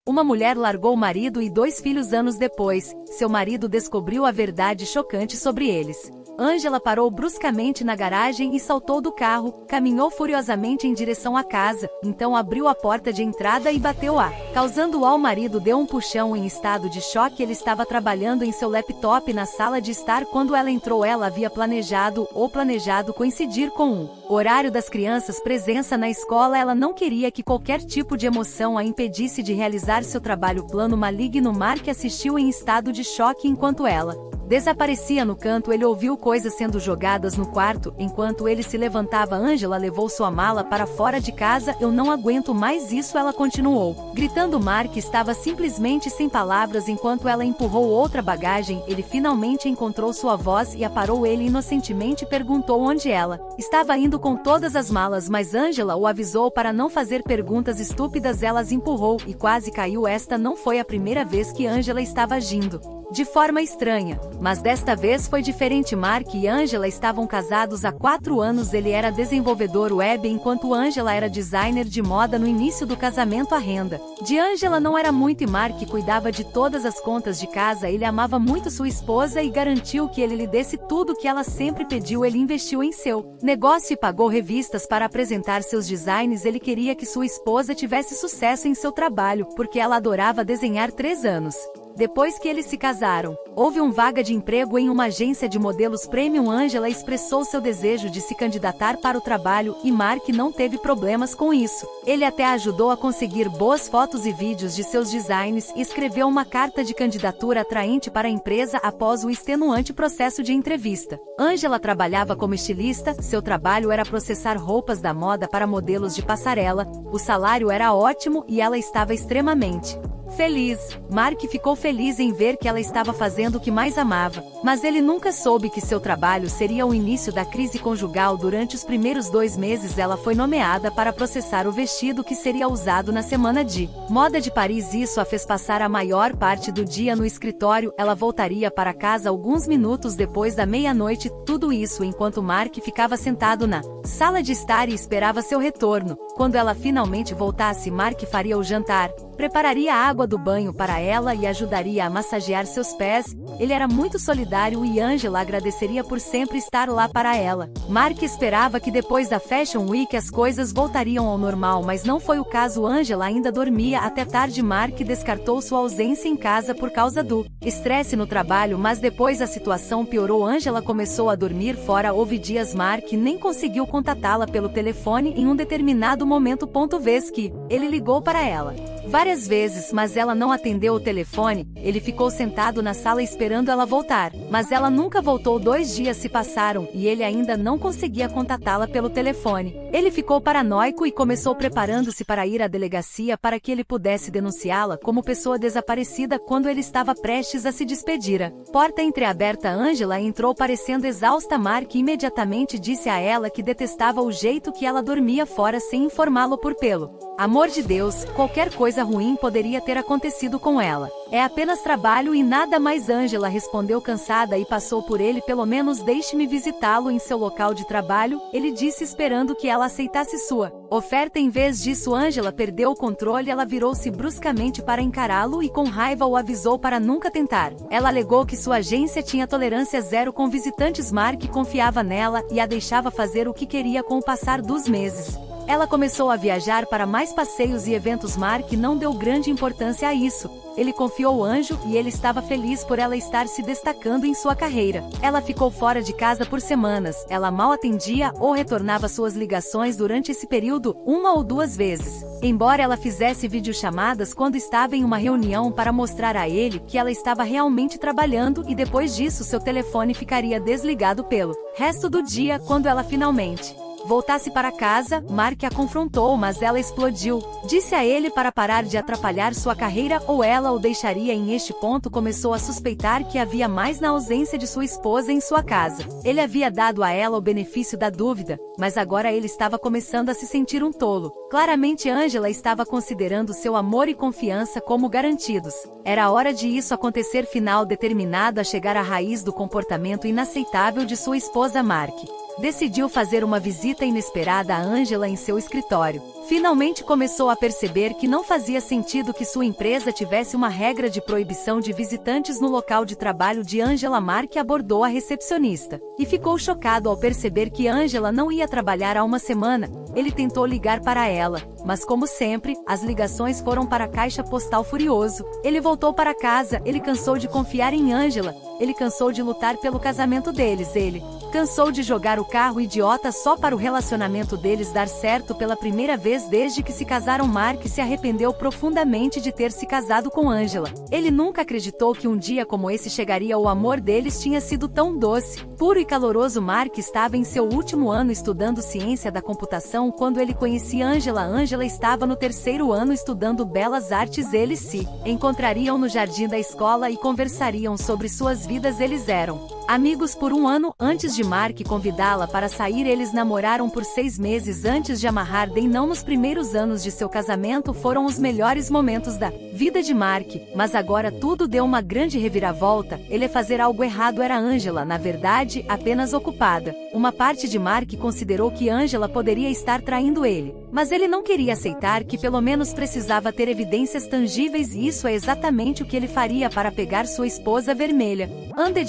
Uma mulher largou o marido e 2 filhos anos depois. Seu marido descobriu a verdade chocante sobre eles. Angela parou bruscamente na garagem e saltou do carro, caminhou furiosamente em direção à casa, então abriu a porta de entrada e bateu-a, causando ao marido deu um puxão em estado de choque. Ele estava trabalhando em seu laptop na sala de estar quando ela entrou. Ela havia planejado coincidir com o horário das crianças, presença na escola. Ela não queria que qualquer tipo de emoção a impedisse de realizar seu trabalho. Plano maligno. Mark assistiu em estado de choque enquanto ela desaparecia no canto. Ele ouviu coisas sendo jogadas no quarto. Enquanto ele se levantava, Angela levou sua mala para fora de casa. Eu não aguento mais isso, ela continuou, gritando. Mark estava simplesmente sem palavras enquanto ela empurrou outra bagagem. Ele finalmente encontrou sua voz e a parou. Ele inocentemente perguntou onde ela estava indo com todas as malas, mas Angela o avisou para não fazer perguntas estúpidas. Ela as empurrou e quase caiu. Esta não foi a primeira vez que Angela estava agindo de forma estranha, mas desta vez foi diferente. Mark e Angela estavam casados há 4 anos. Ele era desenvolvedor web enquanto Angela era designer de moda. No início do casamento, a renda de Angela não era muito e Mark cuidava de todas as contas de casa. Ele amava muito sua esposa e garantiu que ele lhe desse tudo que ela sempre pediu. Ele investiu em seu negócio e pagou revistas para apresentar seus designs. Ele queria que sua esposa tivesse sucesso em seu trabalho, porque ela adorava desenhar. 3 anos depois que eles se casaram, houve uma vaga de emprego em uma agência de modelos premium. Angela expressou seu desejo de se candidatar para o trabalho e Mark não teve problemas com isso. Ele até ajudou a conseguir boas fotos e vídeos de seus designs e escreveu uma carta de candidatura atraente para a empresa após o extenuante processo de entrevista. Angela trabalhava como estilista. Seu trabalho era processar roupas da moda para modelos de passarela. O salário era ótimo e ela estava extremamente feliz. Mark ficou feliz em ver que ela estava fazendo o que mais amava, mas ele nunca soube que seu trabalho seria o início da crise conjugal. Durante os primeiros 2 meses, ela foi nomeada para processar o vestido que seria usado na semana de moda de Paris. Isso a fez passar a maior parte do dia no escritório. Ela voltaria para casa alguns minutos depois da meia-noite. Tudo isso enquanto Mark ficava sentado na sala de estar e esperava seu retorno. Quando ela finalmente voltasse, Mark faria o jantar, prepararia a água do banho para ela e ajudaria a massagear seus pés. Ele era muito solidário e Angela agradeceria por sempre estar lá para ela. Mark esperava que depois da Fashion Week as coisas voltariam ao normal, mas não foi o caso. Angela ainda dormia até tarde. Mark descartou sua ausência em casa por causa do estresse no trabalho, mas depois a situação piorou. Angela começou a dormir fora. Houve dias Mark nem conseguiu contatá-la pelo telefone em um determinado momento. Vez que ele ligou para ela várias vezes, mas ela não atendeu o telefone. Ele ficou sentado na sala esperando ela voltar, mas ela nunca voltou. 2 dias se passaram e ele ainda não conseguia contatá-la pelo telefone. Ele ficou paranoico e começou preparando-se para ir à delegacia para que ele pudesse denunciá-la como pessoa desaparecida. Quando ele estava prestes a se despedir, porta entreaberta, Angela entrou parecendo exausta. Mark imediatamente disse a ela que detestava o jeito que ela dormia fora sem informá-lo. Pelo amor de Deus, qualquer coisa ruim poderia ter acontecido com ela. É apenas trabalho e nada mais. Angela respondeu cansada e passou por ele. Pelo menos deixe-me visitá-lo em seu local de trabalho, ele disse, esperando que ela aceitasse sua oferta. Em vez disso, Angela perdeu o controle. Ela virou-se bruscamente para encará-lo e com raiva o avisou para nunca tentar. Ela alegou que sua agência tinha tolerância zero com visitantes. Mark confiava nela e a deixava fazer o que queria. Com o passar dos meses, ela começou a viajar para mais passeios e eventos. Mark não deu grande importância a isso. Ele confiou o anjo e ele estava feliz por ela estar se destacando em sua carreira. Ela ficou fora de casa por semanas. Ela mal atendia ou retornava suas ligações durante esse período 1 ou 2 vezes. Embora ela fizesse videochamadas quando estava em uma reunião para mostrar a ele que ela estava realmente trabalhando, e depois disso seu telefone ficaria desligado pelo resto do dia. Quando ela finalmente voltasse para casa, Mark a confrontou, mas ela explodiu. Disse a ele para parar de atrapalhar sua carreira ou ela o deixaria. Em este ponto começou a suspeitar que havia mais na ausência de sua esposa em sua casa. Ele havia dado a ela o benefício da dúvida, mas agora ele estava começando a se sentir um tolo. Claramente Angela estava considerando seu amor e confiança como garantidos. Era a hora de isso acontecer. Final determinado a chegar à raiz do comportamento inaceitável de sua esposa. Mark decidiu fazer uma visita inesperada a Angela em seu escritório. Finalmente começou a perceber que não fazia sentido que sua empresa tivesse uma regra de proibição de visitantes no local de trabalho de Angela. Mark abordou a recepcionista e ficou chocado ao perceber que Angela não ia trabalhar há uma semana. Ele tentou ligar para ela, mas como sempre, as ligações foram para a caixa postal. Furioso, ele voltou para casa. Ele cansou de confiar em Angela. Ele cansou de lutar pelo casamento deles. Ele cansou de jogar o carro idiota só para o relacionamento deles dar certo pela primeira vez desde que se casaram. Mark se arrependeu profundamente de ter se casado com Angela. Ele nunca acreditou que um dia como esse chegaria. O amor deles tinha sido tão doce, puro e caloroso. Mark estava em seu último ano estudando ciência da computação quando ele conhecia Angela. Angela estava no terceiro ano estudando belas artes. Eles se encontrariam no jardim da escola e conversariam sobre suas vidas. Eles eram amigos por um ano. Antes de Mark convidá-la para sair, eles namoraram por 6 meses antes de amarrar. Não nos primeiros anos de seu casamento foram os melhores momentos da vida de Mark, mas agora tudo deu uma grande reviravolta. Ele ia fazer algo errado. Era Angela, na verdade, apenas ocupada. Uma parte de Mark considerou que Angela poderia estar traindo ele, mas ele não queria aceitar que pelo menos precisava ter evidências tangíveis, e isso é exatamente o que ele faria para pegar sua esposa vermelha.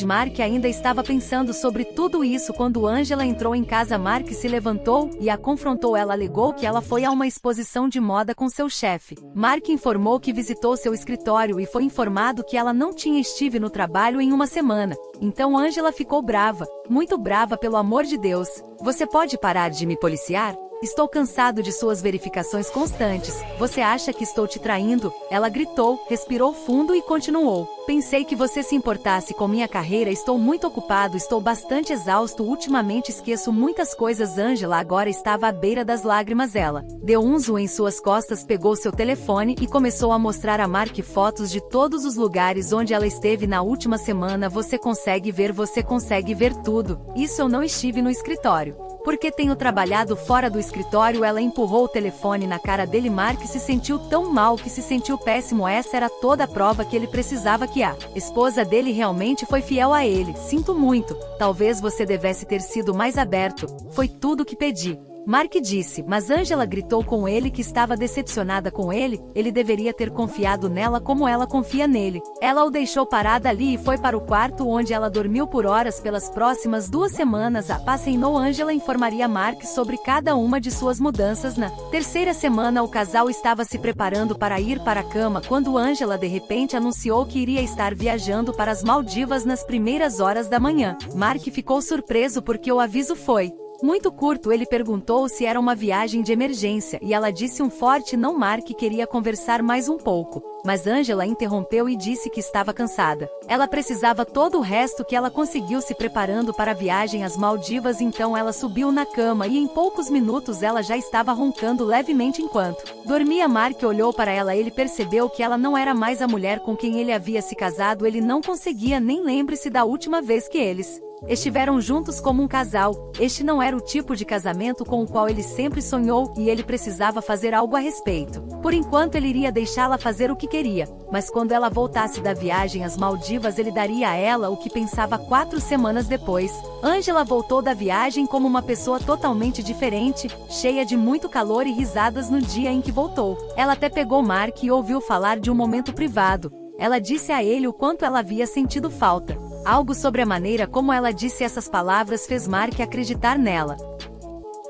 Mark ainda estava pensando sobre tudo isso quando Angela entrou em casa. Mark se levantou e a confrontou. Ela alegou que ela foi a uma exposição de moda com seu chefe. Mark informou que visitou seu escritório e foi informado que ela não tinha estive no trabalho em uma semana. Então Angela ficou brava, muito brava. Pelo amor de Deus, você pode parar de me policiar? Estou cansado de suas verificações constantes. Você acha que estou te traindo? Ela gritou, respirou fundo e continuou. Pensei que você se importasse com minha carreira. Estou muito ocupado, estou bastante exausto ultimamente, esqueço muitas coisas. Angela agora estava à beira das lágrimas. Ela deu um zoom em suas costas, pegou seu telefone e começou a mostrar a Mark fotos de todos os lugares onde ela esteve na última semana. Você consegue ver tudo. Isso eu não estive no escritório, porque tenho trabalhado fora do escritório. Ela empurrou o telefone na cara dele. Mark se sentiu tão mal que se sentiu péssimo. Essa era toda a prova que ele precisava que a esposa dele realmente foi fiel a ele. Sinto muito, talvez você devesse ter sido mais aberto. Foi tudo que pedi, Mark disse, mas Angela gritou com ele que estava decepcionada com ele. Ele deveria ter confiado nela como ela confia nele. Ela o deixou parada ali e foi para o quarto, onde ela dormiu por horas pelas próximas 2 semanas. Apacentou. Angela informaria Mark sobre cada uma de suas mudanças. Na terceira semana, o casal estava se preparando para ir para a cama quando Angela de repente anunciou que iria estar viajando para as Maldivas nas primeiras horas da manhã. Mark ficou surpreso porque o aviso foi muito curto. Ele perguntou se era uma viagem de emergência e ela disse um forte não. Mark queria conversar mais um pouco, mas Angela interrompeu e disse que estava cansada. Ela precisava todo o resto que ela conseguiu se preparando para a viagem às Maldivas. Então ela subiu na cama e em poucos minutos ela já estava roncando levemente enquanto dormia. Mark olhou para ela. Ele percebeu que ela não era mais a mulher com quem ele havia se casado. Ele não conseguia nem lembrar-se da última vez que eles estiveram juntos como um casal. Este não era o tipo de casamento com o qual ele sempre sonhou, e ele precisava fazer algo a respeito. Por enquanto ele iria deixá-la fazer o que queria, mas quando ela voltasse da viagem às Maldivas ele daria a ela o que pensava. 4 semanas depois, Angela voltou da viagem como uma pessoa totalmente diferente, cheia de muito calor e risadas no dia em que voltou. Ela até pegou Mark e ouviu falar de um momento privado. Ela disse a ele o quanto ela havia sentido falta. Algo sobre a maneira como ela disse essas palavras fez Mark acreditar nela.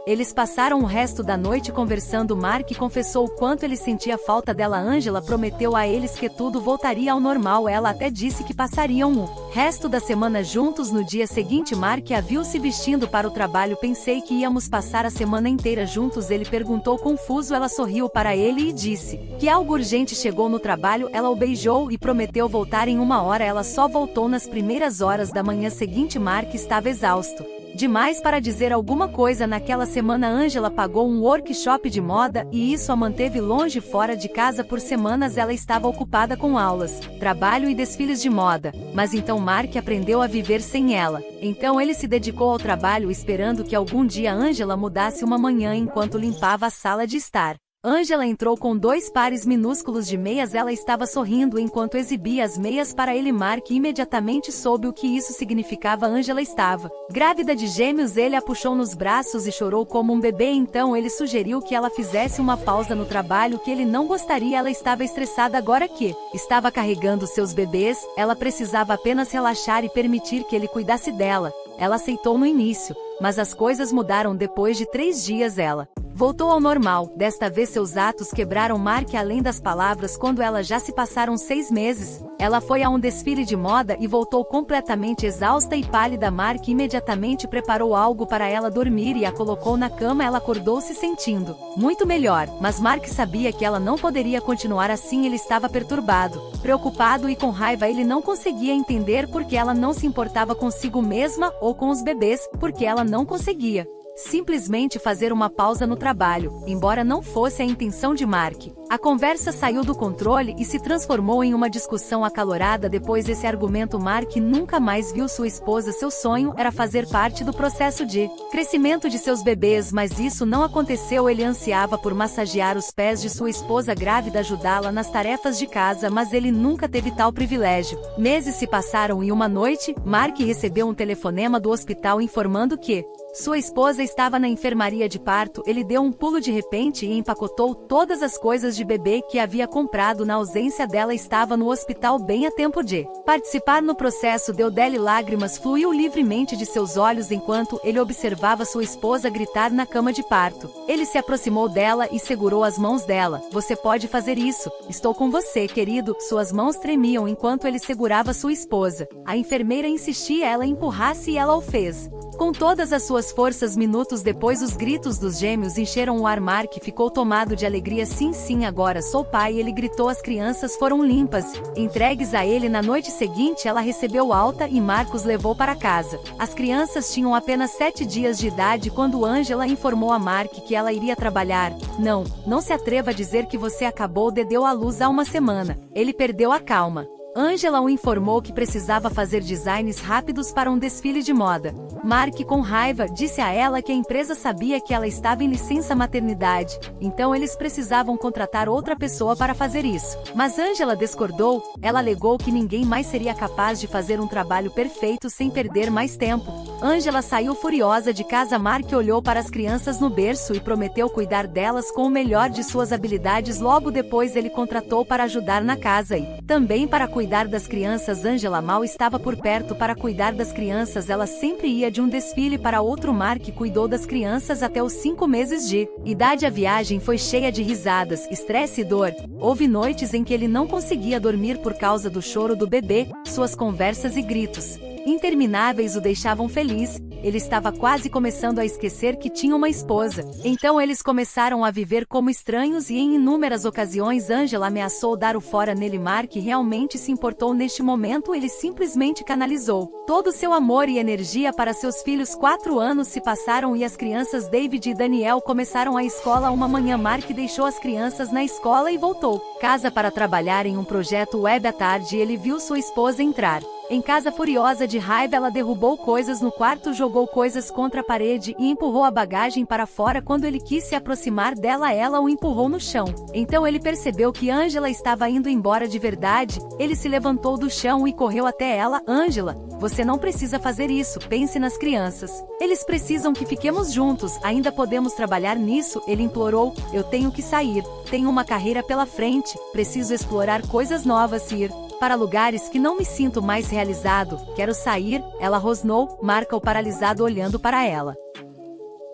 Eles passaram o resto da noite conversando. Mark confessou o quanto ele sentia falta dela. Angela prometeu a eles que tudo voltaria ao normal. Ela até disse que passariam o resto da semana juntos. No dia seguinte, Mark a viu se vestindo para o trabalho. Pensei que íamos passar a semana inteira juntos, ele perguntou confuso. Ela sorriu para ele e disse que algo urgente chegou no trabalho. Ela o beijou e prometeu voltar em 1 hora. Ela só voltou nas primeiras horas da manhã seguinte. Mark estava exausto demais para dizer alguma coisa. Naquela semana Angela pagou um workshop de moda, e isso a manteve longe fora de casa por semanas. Ela estava ocupada com aulas, trabalho e desfiles de moda, mas então Mark aprendeu a viver sem ela. Então ele se dedicou ao trabalho esperando que algum dia Angela mudasse uma manhã enquanto limpava a sala de estar. Angela entrou com 2 pares minúsculos de meias. Ela estava sorrindo enquanto exibia as meias para ele. Mark imediatamente soube o que isso significava. Angela estava grávida de gêmeos. Ele a puxou nos braços e chorou como um bebê. Então ele sugeriu que ela fizesse uma pausa no trabalho que ele não gostaria. Ela estava estressada agora que estava carregando seus bebês. Ela precisava apenas relaxar e permitir que ele cuidasse dela. Ela aceitou no início, mas as coisas mudaram depois de 3 dias. Ela voltou ao normal. Desta vez seus atos quebraram Mark além das palavras. Quando ela já se passaram 6 meses, ela foi a um desfile de moda e voltou completamente exausta e pálida. Mark imediatamente preparou algo para ela dormir e a colocou na cama. Ela acordou se sentindo muito melhor, mas Mark sabia que ela não poderia continuar assim. Ele estava perturbado, preocupado e com raiva. Ele não conseguia entender por que ela não se importava consigo mesma ou com os bebês, porque ela não conseguia simplesmente fazer uma pausa no trabalho, embora não fosse a intenção de Mark. A conversa saiu do controle e se transformou em uma discussão acalorada. Depois desse argumento, Mark nunca mais viu sua esposa. Seu sonho era fazer parte do processo de crescimento de seus bebês, mas isso não aconteceu. Ele ansiava por massagear os pés de sua esposa grávida, ajudá-la nas tarefas de casa, mas ele nunca teve tal privilégio. Meses se passaram e uma noite, Mark recebeu um telefonema do hospital informando que sua esposa estava na enfermaria de parto. Ele deu um pulo de repente e empacotou todas as coisas de bebê que havia comprado na ausência dela. Estava no hospital bem a tempo de participar no processo. Deu dele lágrimas fluiu livremente de seus olhos enquanto ele observava sua esposa gritar na cama de parto. Ele se aproximou dela e segurou as mãos dela. Você pode fazer isso. Estou com você, querido. Suas mãos tremiam enquanto ele segurava sua esposa. A enfermeira insistia ela empurrasse e ela o fez com todas as suas forças. Minutos depois, os gritos dos gêmeos encheram o ar. Mark ficou tomado de alegria. Sim, sim, agora sou pai. Ele gritou. As crianças foram limpas, entregues a ele. Na noite seguinte, ela recebeu alta e Mark os levou para casa. As crianças tinham apenas 7 dias de idade quando Angela informou a Mark que ela iria trabalhar. Não se atreva a dizer que você acabou de dar à luz há uma semana. Ele perdeu a calma. Angela o informou que precisava fazer designs rápidos para um desfile de moda. Mark, com raiva, disse a ela que a empresa sabia que ela estava em licença maternidade, então eles precisavam contratar outra pessoa para fazer isso. Mas Angela discordou. Ela alegou que ninguém mais seria capaz de fazer um trabalho perfeito sem perder mais tempo. Angela saiu furiosa de casa. Mark olhou para as crianças no berço e prometeu cuidar delas com o melhor de suas habilidades. Logo depois ele contratou para ajudar na casa e também para cuidar das crianças. Angela mal estava por perto para cuidar das crianças. Ela sempre ia de um desfile para outro. Mark cuidou das crianças até os 5 meses de idade. A viagem foi cheia de risadas, estresse e dor. Houve noites em que ele não conseguia dormir por causa do choro do bebê. Suas conversas e gritos intermináveis o deixavam feliz. Ele estava quase começando a esquecer que tinha uma esposa. Então eles começaram a viver como estranhos e em inúmeras ocasiões Angela ameaçou dar o fora nele. Mark realmente se importou neste momento. Ele simplesmente canalizou todo seu amor e energia para seus filhos. 4 anos se passaram e as crianças David e Daniel começaram a escola. Uma manhã Mark deixou as crianças na escola e voltou casa para trabalhar em um projeto web. À tarde ele viu sua esposa entrar em casa furiosa de raiva. Ela derrubou coisas no quarto, jogou coisas contra a parede e empurrou a bagagem para fora. Quando ele quis se aproximar dela, ela o empurrou no chão. Então ele percebeu que Angela estava indo embora de verdade. Ele se levantou do chão e correu até ela. Angela, você não precisa fazer isso. Pense nas crianças. Eles precisam que fiquemos juntos. Ainda podemos trabalhar nisso. Ele implorou. Eu tenho que sair. Tenho uma carreira pela frente. Preciso explorar coisas novas e ir para lugares que não me sinto mais realizado. Quero sair. Ela rosnou. Mark o paralisado olhando para ela.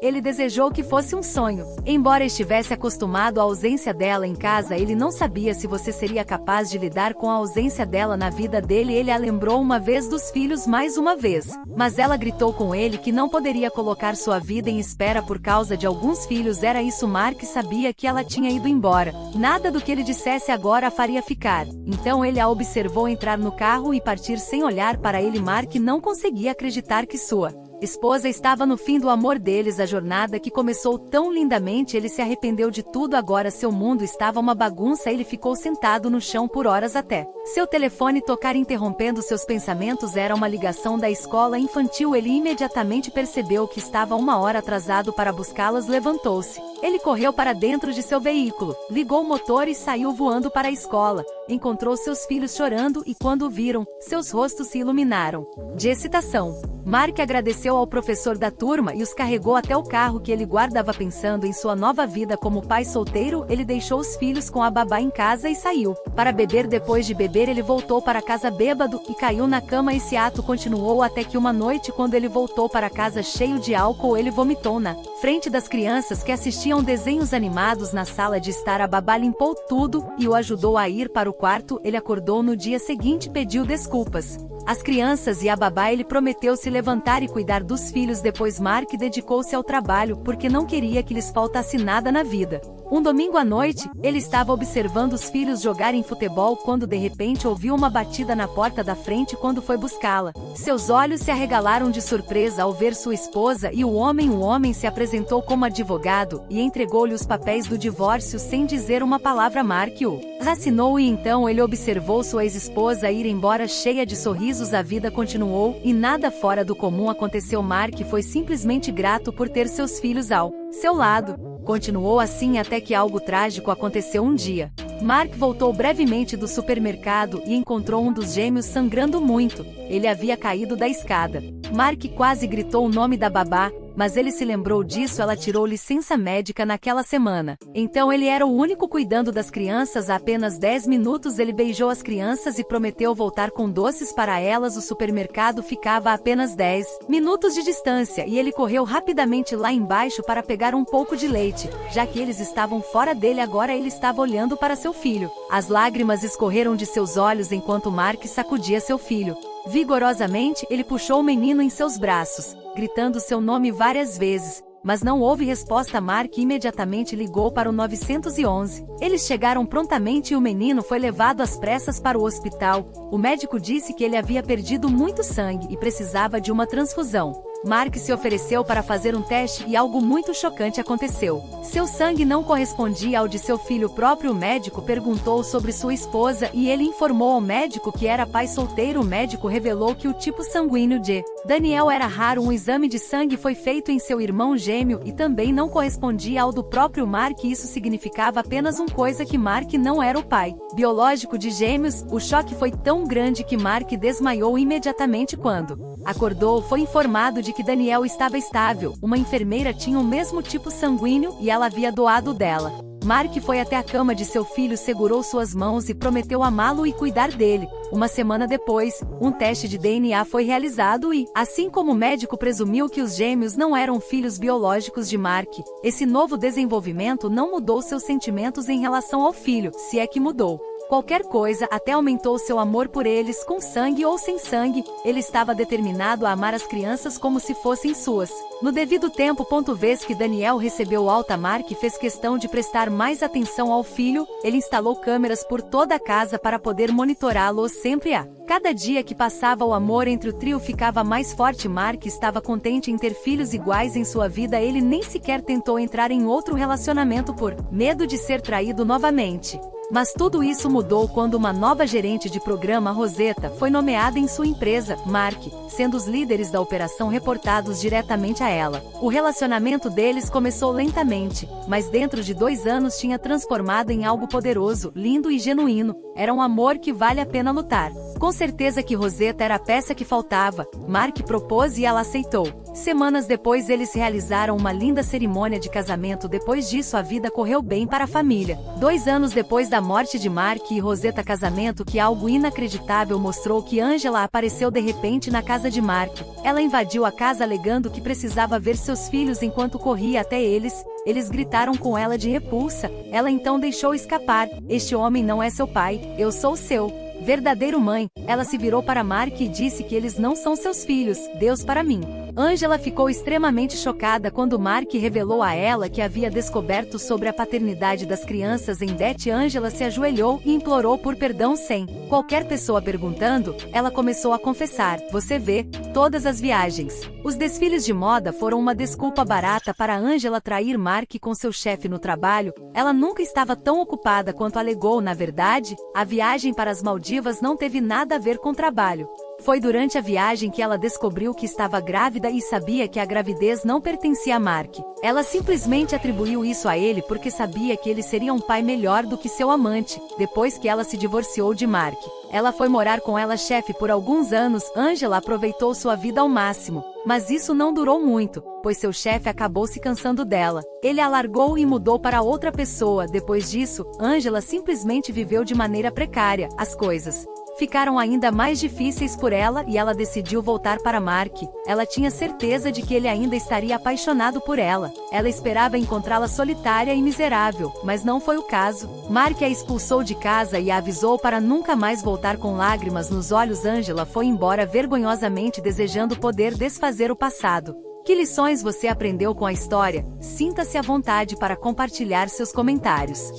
Ele desejou que fosse um sonho. Embora estivesse acostumado à ausência dela em casa, ele não sabia se você seria capaz de lidar com a ausência dela na vida dele. Ele a lembrou uma vez dos filhos mais uma vez. Mas ela gritou com ele que não poderia colocar sua vida em espera por causa de alguns filhos. Era isso. Mark sabia que ela tinha ido embora. Nada do que ele dissesse agora a faria ficar. Então ele a observou entrar no carro e partir sem olhar para ele. Mark não conseguia acreditar que sua esposa estava no fim do amor deles. A jornada que começou tão lindamente. Ele se arrependeu de tudo. Agora seu mundo estava uma bagunça. Ele ficou sentado no chão por horas até seu telefone tocar, interrompendo seus pensamentos. Era uma ligação da escola infantil. Ele imediatamente percebeu que estava 1 hora atrasado para buscá-las. Levantou-se Ele correu para dentro de seu veículo, ligou o motor e saiu voando para a escola. Encontrou seus filhos chorando e quando o viram, seus rostos se iluminaram de excitação. Mark agradeceu ao professor da turma e os carregou até o carro que ele guardava. Pensando em sua nova vida como pai solteiro, ele deixou os filhos com a babá em casa e saiu para beber. Depois de beber, ele voltou para casa bêbado e caiu na cama. Esse ato continuou até que uma noite, quando ele voltou para casa cheio de álcool, ele vomitou na frente das crianças que assistiam desenhos animados na sala de estar. A babá limpou tudo e o ajudou a ir para o quarto. Ele acordou no dia seguinte e pediu desculpas às crianças e à babá. Ele prometeu se levantar e cuidar dos filhos. Depois Mark dedicou-se ao trabalho porque não queria que lhes faltasse nada na vida. Um domingo à noite, ele estava observando os filhos jogarem futebol quando de repente ouviu uma batida na porta da frente. Quando foi buscá-la, seus olhos se arregalaram de surpresa ao ver sua esposa e o homem se apresentou como advogado e entregou-lhe os papéis do divórcio sem dizer uma palavra. Mark o assinou e então ele observou sua ex-esposa ir embora cheia de sorrisos. A vida continuou e nada fora do comum aconteceu. Mark foi simplesmente grato por ter seus filhos ao seu lado. Continuou assim até que algo trágico aconteceu um dia. Mark voltou brevemente do supermercado e encontrou um dos gêmeos sangrando muito. Ele havia caído da escada. Mark quase gritou o nome da babá, mas ele se lembrou disso. Ela tirou licença médica naquela semana. Então ele era o único cuidando das crianças. Há apenas 10 minutos ele beijou as crianças e prometeu voltar com doces para elas. O supermercado ficava a apenas 10 minutos de distância e ele correu rapidamente lá embaixo para pegar um pouco de leite, já que eles estavam fora dele. Agora ele estava olhando para seu filho. As lágrimas escorreram de seus olhos enquanto Mark sacudia seu filho. Vigorosamente, ele puxou o menino em seus braços, gritando seu nome várias vezes, mas não houve resposta. Mark imediatamente ligou para o 911. Eles chegaram prontamente e o menino foi levado às pressas para o hospital. O médico disse que ele havia perdido muito sangue e precisava de uma transfusão. Mark se ofereceu para fazer um teste e algo muito chocante aconteceu. Seu sangue não correspondia ao de seu filho. O próprio médico perguntou sobre sua esposa e ele informou ao médico que era pai solteiro. O médico revelou que o tipo sanguíneo de Daniel era raro. Um exame de sangue foi feito em seu irmão gêmeo e também não correspondia ao do próprio Mark. Isso significava apenas uma coisa, que Mark não era o pai biológico de gêmeos. O choque foi tão grande que Mark desmaiou imediatamente. Quando acordou, foi informado de que Daniel estava estável. Uma enfermeira tinha o mesmo tipo sanguíneo e ela havia doado dela. Mark foi até a cama de seu filho, segurou suas mãos e prometeu amá-lo e cuidar dele. Uma semana depois, um teste de DNA foi realizado e, assim como o médico presumiu que os gêmeos não eram filhos biológicos de Mark, esse novo desenvolvimento não mudou seus sentimentos em relação ao filho, se é que mudou qualquer coisa, até aumentou seu amor por eles. Com sangue ou sem sangue, ele estava determinado a amar as crianças como se fossem suas. No devido tempo. Vez que Daniel recebeu alta, Mark fez questão de prestar mais atenção ao filho. Ele instalou câmeras por toda a casa para poder monitorá-lo sempre. A cada dia que passava, o amor entre o trio ficava mais forte. Mark estava contente em ter filhos iguais em sua vida. Ele nem sequer tentou entrar em outro relacionamento por medo de ser traído novamente. Mas tudo isso mudou quando uma nova gerente de programa, Rosetta, foi nomeada em sua empresa. Mark, sendo os líderes da operação reportados diretamente a ela. O relacionamento deles começou lentamente, mas dentro de 2 anos tinha transformado em algo poderoso, lindo e genuíno. Era um amor que vale a pena lutar. Com certeza que Rosetta era a peça que faltava. Mark propôs e ela aceitou. Semanas depois eles realizaram uma linda cerimônia de casamento. Depois disso a vida correu bem para a família. 2 anos depois da morte de Mark e Rosetta, casamento que algo inacreditável mostrou que Angela apareceu de repente na casa de Mark. Ela invadiu a casa alegando que precisava ver seus filhos. Enquanto corria até eles, eles gritaram com ela de repulsa. Ela então deixou escapar: "Este homem não é seu pai, eu sou seu verdadeiro mãe." Ela se virou para Mark e disse que eles não são seus filhos. "Deus para mim." Angela ficou extremamente chocada quando Mark revelou a ela que havia descoberto sobre a paternidade das crianças em Death. Angela se ajoelhou e implorou por perdão sem qualquer pessoa perguntando. Ela começou a confessar: "Você vê, todas as viagens, Os desfiles de moda foram uma desculpa barata para Angela trair Mark com seu chefe no trabalho. Ela nunca estava tão ocupada quanto alegou. Na verdade, a viagem para as Maldivas não teve nada a ver com trabalho. Foi durante a viagem que ela descobriu que estava grávida e sabia que a gravidez não pertencia a Mark. Ela simplesmente atribuiu isso a ele porque sabia que ele seria um pai melhor do que seu amante, depois que ela se divorciou de Mark. Ela foi morar com ela chefe por alguns anos. Angela aproveitou sua vida ao máximo, mas isso não durou muito, pois seu chefe acabou se cansando dela. Ele a largou e mudou para outra pessoa. Depois disso, Angela simplesmente viveu de maneira precária. As coisas ficaram ainda mais difíceis por ela e ela decidiu voltar para Mark. Ela tinha certeza de que ele ainda estaria apaixonado por ela. Ela esperava encontrá-la solitária e miserável, mas não foi o caso. Mark a expulsou de casa e a avisou para nunca mais voltar. Com lágrimas nos olhos, Angela foi embora vergonhosamente, desejando poder desfazer o passado. Que lições você aprendeu com a história? Sinta-se à vontade para compartilhar seus comentários.